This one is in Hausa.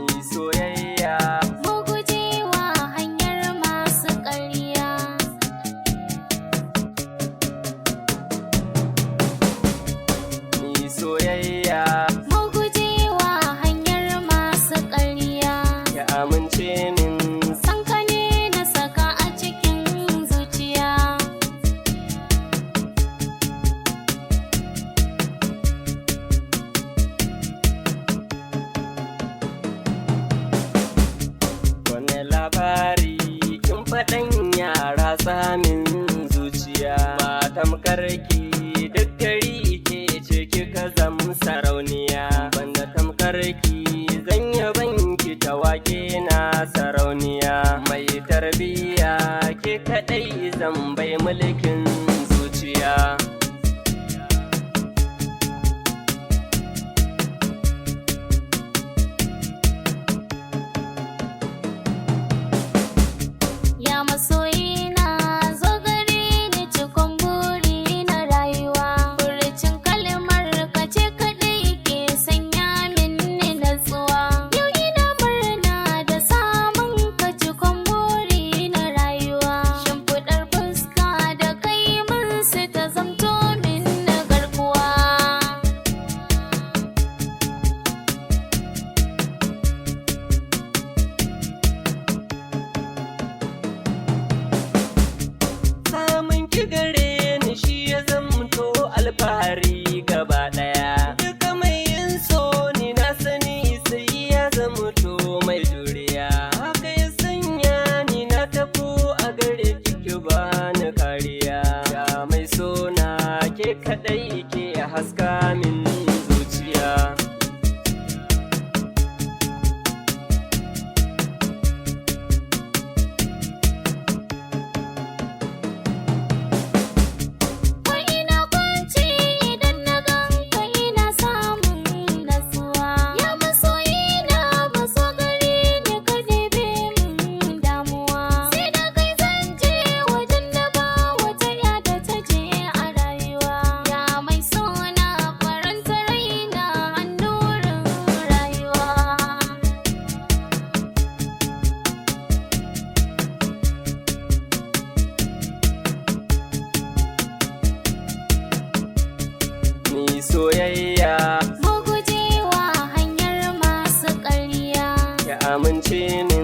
Ni soyayya Mu gujewa hanyar masu ƙarya. ni soyayya Mu gujewa hanyar masu ƙarya. ya amince min San ka ne na saka a cikin zuciya. wani labari kin faɗan yara samin zuciya ba tamkar ki duk gari ke ce kika zam sarauniya banda tamkar ki zan yaban ki ta wake na sarauniya mai tarbiya ke kaɗai zan bai mulkin zuciya. Ya masoyina zo gare ni cikon buri na rayuwa. Furucin kalmar ka ce kaɗai ke sanya min natsuwa. Yau ina murna da samun ka cikon buri na rayuwa. Shimfiɗar fuska da kai mun su ta zamto min na garkuwa. Samun ki gare ni shi ya zamto alfahari gaba ɗaya. Duka mai yin so ni na sani sai ya zamto mai juriya. Haka ya sanya ni na tafi a gare ki ba ni kariya. Ya mai so na ke kaɗai ke haska min zuciya. Ko ina kwanci idan na ganka ina samun natsuwa. Ya masoyina maso gare ni ka ɗebe min damuwa. Sai da kai zan je wajen da ba wata ya da ta je a rayuwa. Ya mai sona faranta raina annurin rayuwa. Ni soyayya Mu gujewa hanyar masu ƙarya. ya amince min